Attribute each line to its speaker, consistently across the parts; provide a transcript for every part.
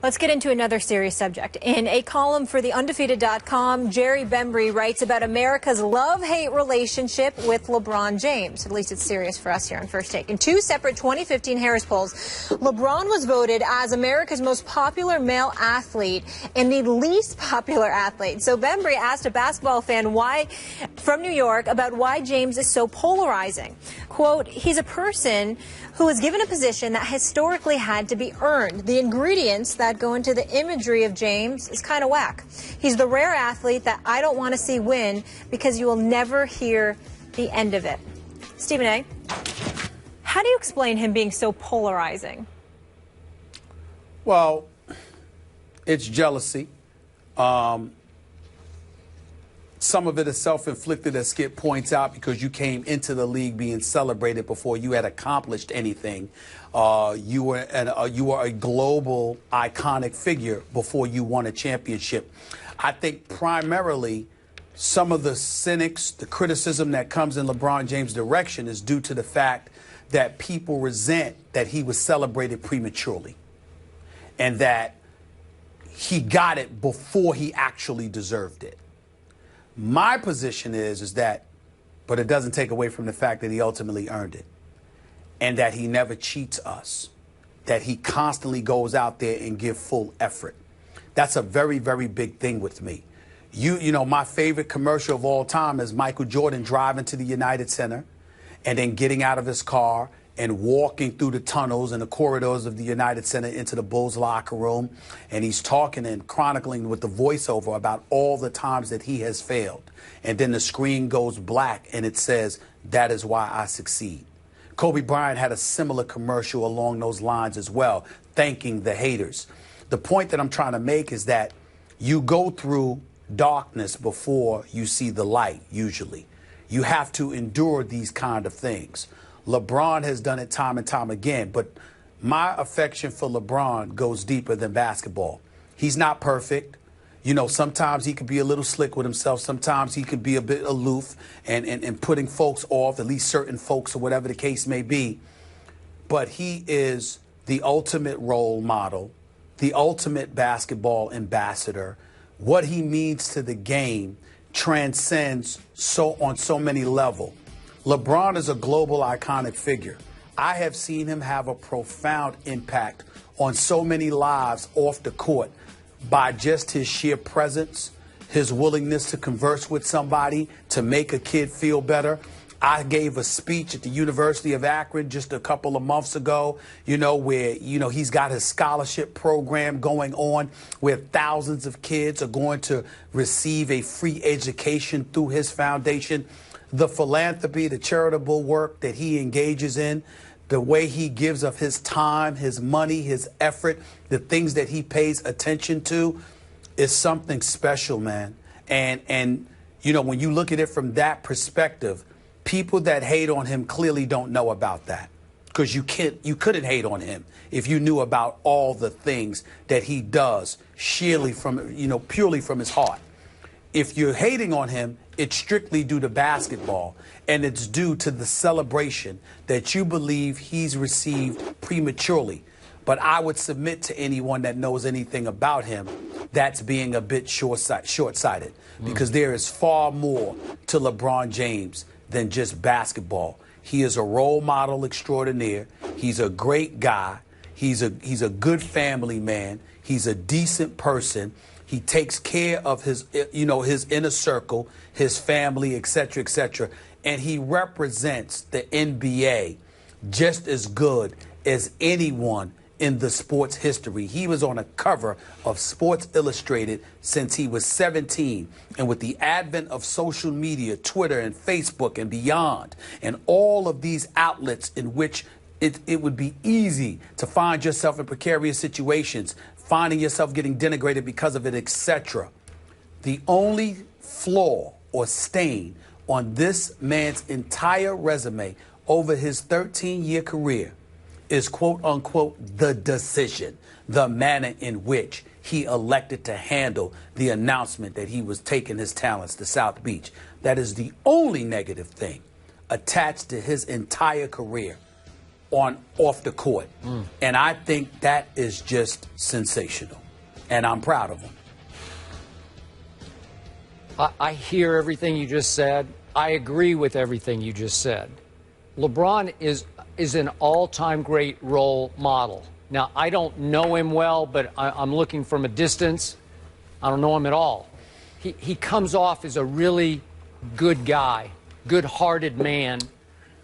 Speaker 1: Let's get into another serious subject. In a column for theundefeated.com, Jerry Bembry writes about America's love-hate relationship with LeBron James. At least it's serious for us here on First Take. In two separate 2015 Harris polls, LeBron was voted as America's most popular male athlete and the least popular athlete. So Bembry asked a basketball fan from New York about why James is so polarizing. Quote, he's a person who was given a position that historically had to be earned. The ingredients that go into the imagery of James is kind of whack. He's the rare athlete that I don't want to see win because you will never hear the end of it. Stephen A., how do you explain him being so polarizing?
Speaker 2: Well, it's jealousy. Some of it is self-inflicted, as Skip points out, because you came into the league being celebrated before you had accomplished anything. You were a global iconic figure before you won a championship. I think primarily some of the cynics, the criticism that comes in LeBron James' direction is due to the fact that people resent that he was celebrated prematurely and that he got it before he actually deserved it. My position is that, but it doesn't take away from the fact that he ultimately earned it and that he never cheats us, that he constantly goes out there and gives full effort. That's a very, very big thing with me. You know, my favorite commercial of all time is Michael Jordan driving to the United Center and then getting out of his car and walking through the tunnels and the corridors of the United Center into the Bulls locker room. And he's talking and chronicling with the voiceover about all the times that he has failed. And then the screen goes black and it says, "That is why I succeed." Kobe Bryant had a similar commercial along those lines as well, thanking the haters. The point that I'm trying to make is that you go through darkness before you see the light, usually. You have to endure these kind of things. LeBron has done it time and time again, but my affection for LeBron goes deeper than basketball. He's not perfect. You know, sometimes he could be a little slick with himself. Sometimes he could be a bit aloof and putting folks off, at least certain folks or whatever the case may be. But he is the ultimate role model, the ultimate basketball ambassador. What he means to the game transcends on so many levels. LeBron is a global iconic figure. I have seen him have a profound impact on so many lives off the court by just his sheer presence, his willingness to converse with somebody, to make a kid feel better. I gave a speech at the University of Akron just a couple of months ago, where, he's got his scholarship program going on where thousands of kids are going to receive a free education through his foundation. The philanthropy, the charitable work that he engages in, the way he gives of his time, his money, his effort, the things that he pays attention to is something special, man. And when you look at it from that perspective, people that hate on him clearly don't know about that, because you couldn't hate on him if you knew about all the things that he does purely from his heart. If you're hating on him, it's strictly due to basketball, and it's due to the celebration that you believe he's received prematurely. But I would submit to anyone that knows anything about him, that's being a bit short-sighted, because there is far more to LeBron James than just basketball. He is a role model extraordinaire. He's a great guy. He's a good family man. He's a decent person. He takes care of his inner circle, his family, et cetera, and he represents the NBA just as good as anyone in the sports history. He was on a cover of Sports Illustrated since he was 17, and with the advent of social media, Twitter and Facebook and beyond, and all of these outlets in which it would be easy to find yourself in precarious situations, finding yourself getting denigrated because of it, etc. The only flaw or stain on this man's entire resume over his 13-year career is, quote unquote, the decision, the manner in which he elected to handle the announcement that he was taking his talents to South Beach. That is the only negative thing attached to his entire career. on off the court. And I think that is just sensational. And I'm proud of him.
Speaker 3: I hear everything you just said. I agree with everything you just said. LeBron is an all-time great role model. Now, I don't know him well, but I'm looking from a distance. I don't know him at all. He comes off as a really good guy, good-hearted man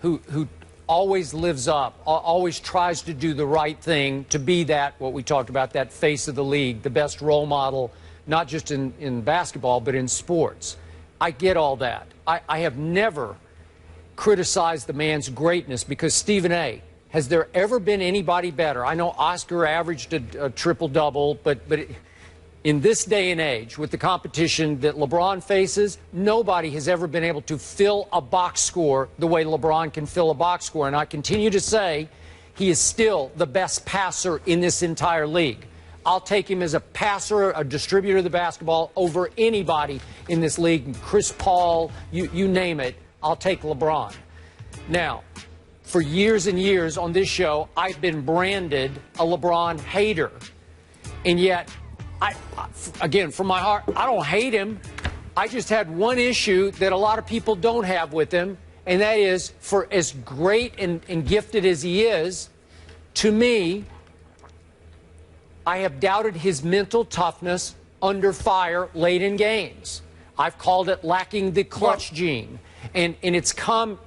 Speaker 3: who always lives up, always tries to do the right thing, to be that, what we talked about, that face of the league, the best role model, not just in basketball, but in sports. I get all that. I have never criticized the man's greatness because, Stephen A., has there ever been anybody better? I know Oscar averaged a triple-double, but in this day and age, with the competition that LeBron faces, nobody has ever been able to fill a box score the way LeBron can fill a box score. And I continue to say he is still the best passer in this entire league. I'll take him as a passer, a distributor of the basketball over anybody in this league. Chris Paul, you name it, I'll take LeBron. Now, for years and years on this show, I've been branded a LeBron hater. And yet, again, from my heart, I don't hate him. I just had one issue that a lot of people don't have with him, and that is, for as great and gifted as he is, to me, I have doubted his mental toughness under fire late in games. I've called it lacking the clutch gene. And it's come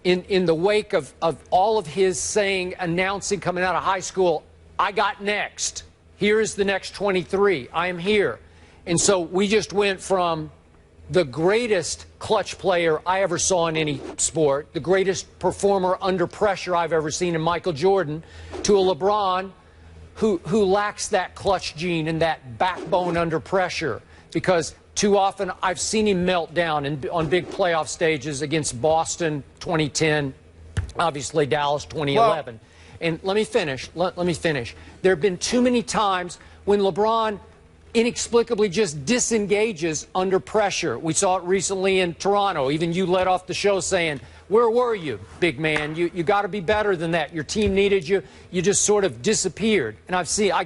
Speaker 3: in the wake of all of his announcing coming out of high school, I got next. Here is the next 23. I am here. And so we just went from the greatest clutch player I ever saw in any sport, the greatest performer under pressure I've ever seen in Michael Jordan, to a LeBron who lacks that clutch gene and that backbone under pressure. Because too often I've seen him melt down on big playoff stages against Boston 2010, obviously Dallas 2011. Well, and let me finish. Let me finish. There have been too many times when LeBron inexplicably just disengages under pressure. We saw it recently in Toronto. Even you led off the show saying, where were you, big man? You got to be better than that. Your team needed you. You just sort of disappeared. And I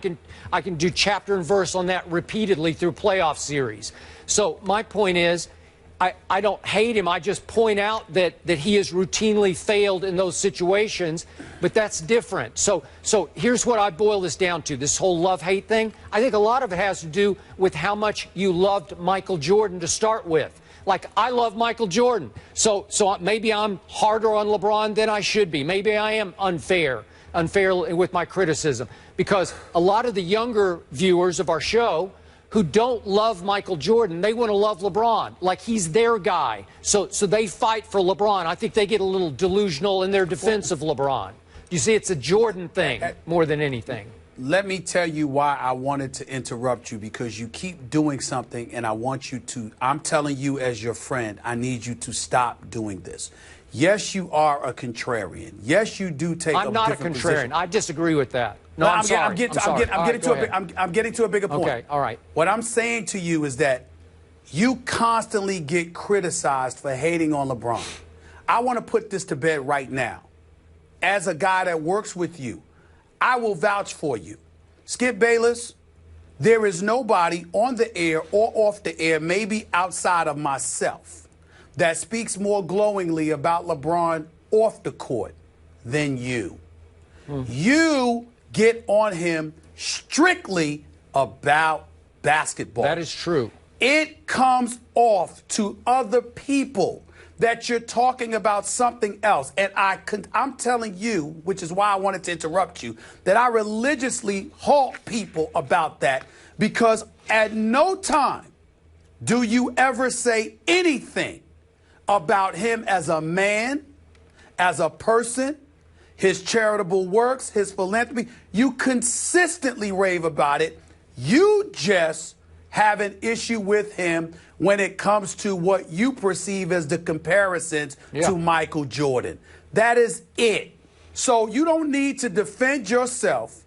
Speaker 3: can do chapter and verse on that repeatedly through playoff series. So my point is, I don't hate him. I just point out that he has routinely failed in those situations, but that's different. So here's what I boil this down to, this whole love-hate thing. I think a lot of it has to do with how much you loved Michael Jordan to start with. Like, I love Michael Jordan, so maybe I'm harder on LeBron than I should be. Maybe I am unfair with my criticism, because a lot of the younger viewers of our show who don't love Michael Jordan, they want to love LeBron, like he's their guy. So they fight for LeBron. I think they get a little delusional in their defense of LeBron. You see, it's a Jordan thing more than anything.
Speaker 2: Let me tell you why I wanted to interrupt you, because you keep doing something and I want you to, I'm telling you as your friend, I need you to stop doing this. Yes, you are a contrarian. Yes, you do take
Speaker 3: I'm not a contrarian.
Speaker 2: Position.
Speaker 3: I disagree with that. No, I'm sorry. I'm
Speaker 2: getting to a bigger point.
Speaker 3: Okay, all right.
Speaker 2: What I'm saying to you is that you constantly get criticized for hating on LeBron. I want to put this to bed right now. As a guy that works with you, I will vouch for you. Skip Bayless, there is nobody on the air or off the air, maybe outside of myself, that speaks more glowingly about LeBron off the court than you. You get on him strictly about basketball.
Speaker 3: That is true.
Speaker 2: It comes off to other people that you're talking about something else. And I'm telling you, which is why I wanted to interrupt you, that I religiously halt people about that, because at no time do you ever say anything about him as a man, as a person, his charitable works, his philanthropy. You consistently rave about it. You just have an issue with him when it comes to what you perceive as the comparisons to Michael Jordan. That is it. So you don't need to defend yourself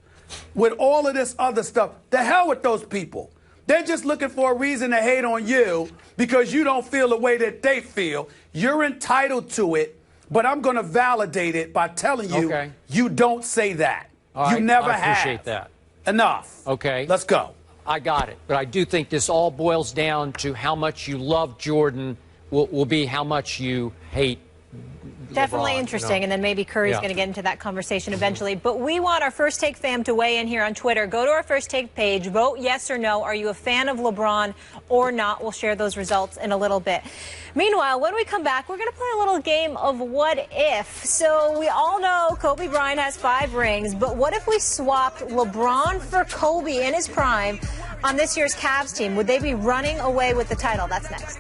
Speaker 2: with all of this other stuff. The hell with those people. They're just looking for a reason to hate on you because you don't feel the way that they feel. You're entitled to it. but I'm going to validate it by telling you you don't say that.
Speaker 3: All
Speaker 2: you
Speaker 3: right,
Speaker 2: never
Speaker 3: I appreciate
Speaker 2: have.
Speaker 3: that.
Speaker 2: Enough.
Speaker 3: Okay.
Speaker 2: Let's go.
Speaker 3: I got it. But I do think this all boils down to how much you love Jordan will be how much you hate
Speaker 1: Definitely
Speaker 3: LeBron,
Speaker 1: interesting, and then maybe Curry's going to get into that conversation eventually. But we want our First Take fam to weigh in here on Twitter. Go to our First Take page, vote yes or no. Are you a fan of LeBron or not? We'll share those results in a little bit. Meanwhile, when we come back, we're going to play a little game of what if. So we all know Kobe Bryant has 5 rings, but what if we swapped LeBron for Kobe in his prime on this year's Cavs team? Would they be running away with the title? That's next.